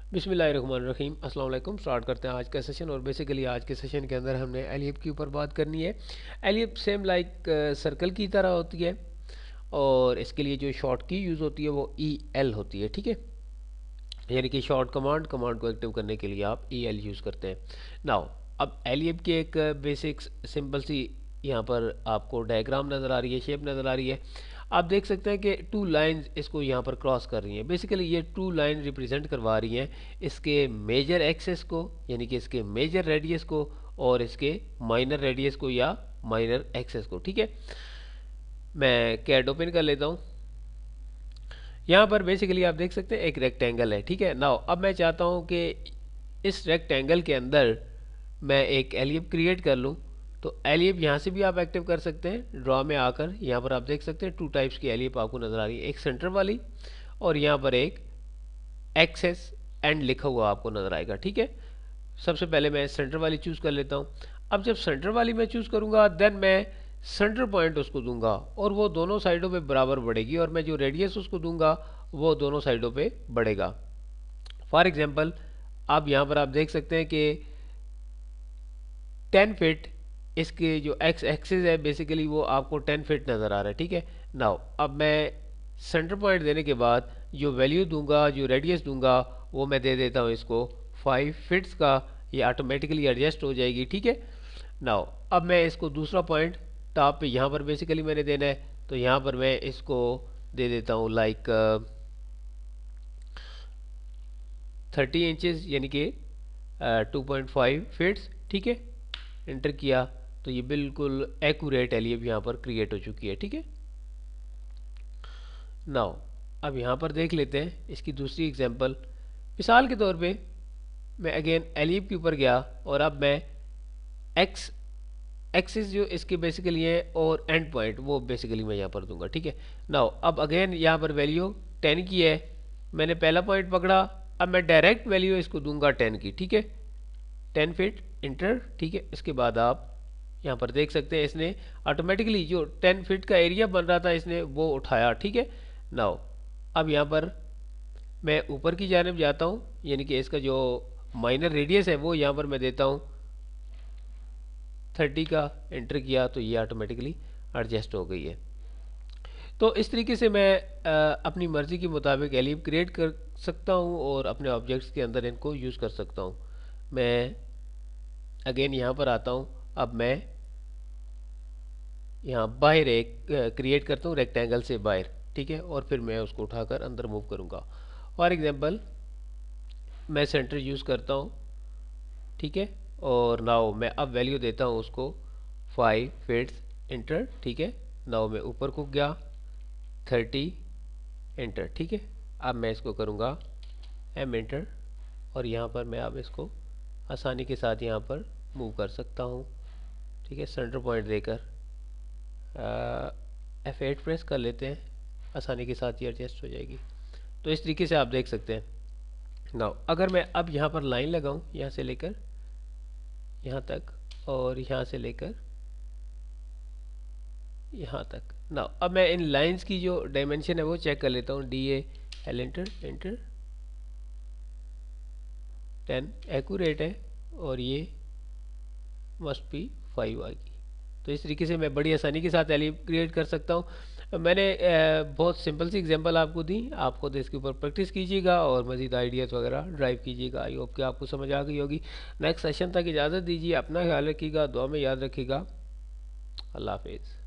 बिस्मिल्लाहिर्रहमानिर्रहीम। अस्सलाम वालेकुम। स्टार्ट करते हैं आज का सेशन। और बेसिकली आज के सेशन के अंदर हमने एलिफ के ऊपर बात करनी है। एलिफ सेम लाइक सर्कल की तरह होती है और इसके लिए जो शॉर्ट की यूज़ होती है वो ई एल होती है। ठीक है, यानी कि शॉर्ट कमांड को एक्टिव करने के लिए आप ई एल यूज़ करते हैं। नाउ अब एलिफ की एक बेसिक सिंपल सी यहाँ पर आपको डायग्राम नज़र आ रही है, शेप नज़र आ रही है। आप देख सकते हैं कि टू लाइंस इसको यहाँ पर क्रॉस कर रही हैं। बेसिकली ये टू लाइन रिप्रेजेंट करवा रही हैं इसके मेजर एक्सेस को, यानी कि इसके मेजर रेडियस को, और इसके माइनर रेडियस को या माइनर एक्सेस को। ठीक है, मैं कैड ओपन कर लेता हूँ। यहाँ पर बेसिकली आप देख सकते हैं एक रेक्टेंगल है। ठीक है, नाउ अब मैं चाहता हूँ कि इस रेक्टेंगल के अंदर मैं एक एलिप क्रिएट कर लूँ। तो एलिप यहाँ से भी आप एक्टिव कर सकते हैं ड्रॉ में आकर। यहाँ पर आप देख सकते हैं टू टाइप्स की एलिप आपको नज़र आ रही है, एक सेंटर वाली और यहाँ पर एक एक्सेस एंड लिखा हुआ आपको नज़र आएगा। ठीक है, सबसे पहले मैं सेंटर वाली चूज़ कर लेता हूँ। अब जब सेंटर वाली मैं चूज़ करूँगा देन मैं सेंटर पॉइंट उसको दूंगा और वो दोनों साइडों पे बराबर बढ़ेगी, और मैं जो रेडियस उसको दूंगा वो दोनों साइडों पे बढ़ेगा। फॉर एग्जांपल अब यहाँ पर आप देख सकते हैं कि 10 फीट इसके जो एक्स एक्सिस है बेसिकली वो आपको 10 फीट नज़र आ रहा है। ठीक है, नाउ अब मैं सेंटर पॉइंट देने के बाद जो वैल्यू दूंगा, जो रेडियस दूंगा, वो मैं दे देता हूँ इसको 5 फीट्स का। ये ऑटोमेटिकली एडजस्ट हो जाएगी। ठीक है, नाउ अब मैं इसको दूसरा पॉइंट टॉप पे यहाँ पर बेसिकली मैंने देना है, तो यहाँ पर मैं इसको दे देता हूँ लाइक 30 इंचेस, यानी कि 2.5 फीट्स। ठीक है, एंटर किया तो ये बिल्कुल एक्यूरेट एलिप यहाँ पर क्रिएट हो चुकी है। ठीक है, नाउ अब यहाँ पर देख लेते हैं इसकी दूसरी एग्जांपल। मिसाल के तौर पे मैं अगेन एलिप के ऊपर गया और अब मैं एक्स एक्सिस जो इसके बेसिकली है और एंड पॉइंट वो बेसिकली मैं यहाँ पर दूंगा। ठीक है, नाउ अब अगेन यहाँ पर वैल्यू 10 की है, मैंने पहला पॉइंट पकड़ा, अब मैं डायरेक्ट वैल्यू इसको दूंगा 10 की। ठीक है, 10 फीट इंटर। ठीक है, इसके बाद आप यहाँ पर देख सकते हैं इसने ऑटोमेटिकली जो 10 फीट का एरिया बन रहा था इसने वो उठाया। ठीक है, नाउ अब यहाँ पर मैं ऊपर की जानिब जाता हूँ, यानी कि इसका जो माइनर रेडियस है वो यहाँ पर मैं देता हूँ 30 का। एंटर किया तो ये ऑटोमेटिकली एडजस्ट हो गई है। तो इस तरीके से मैं अपनी मर्ज़ी के मुताबिक एलिप क्रिएट कर सकता हूँ और अपने ऑब्जेक्ट्स के अंदर इनको यूज़ कर सकता हूँ। मैं अगेन यहाँ पर आता हूँ। अब मैं यहाँ बाहर एक क्रिएट करता हूँ रेक्टेंगल से बाहर। ठीक है, और फिर मैं उसको उठाकर अंदर मूव करूँगा। फॉर एग्जांपल मैं सेंटर यूज़ करता हूँ। ठीक है, और नाउ मैं अब वैल्यू देता हूँ उसको 5 फीट्स इंटर। ठीक है, नाउ मैं ऊपर को गया 30 इंटर। ठीक है, अब मैं इसको करूँगा एम इंटर और यहाँ पर मैं अब इसको आसानी के साथ यहाँ पर मूव कर सकता हूँ। ठीक है, सेंटर पॉइंट देकर F8 प्रेस कर लेते हैं, आसानी के साथ ये एडजस्ट हो जाएगी। तो इस तरीके से आप देख सकते हैं। नाउ अगर मैं अब यहाँ पर लाइन लगाऊँ यहाँ से लेकर यहाँ तक और यहाँ से लेकर यहाँ तक, नाउ अब मैं इन लाइंस की जो डायमेंशन है वो चेक कर लेता हूँ। DAL एंटर एंटर 10 एक्यूरेट है और ये मस्ट बी 5 आएगी। तो इस तरीके से मैं बड़ी आसानी के साथ एलिप क्रिएट कर सकता हूँ। मैंने बहुत सिंपल सी एग्जांपल आपको दी, आप खुद इसके ऊपर प्रैक्टिस कीजिएगा और मज़ीद आइडियाज़ वगैरह ड्राइव कीजिएगा। आई होप कि आपको समझ आ गई होगी। नेक्स्ट सेशन तक इजाज़त दीजिए, अपना ख्याल रखिएगा, दुआ में याद रखिएगा। अल्लाह हाफिज़।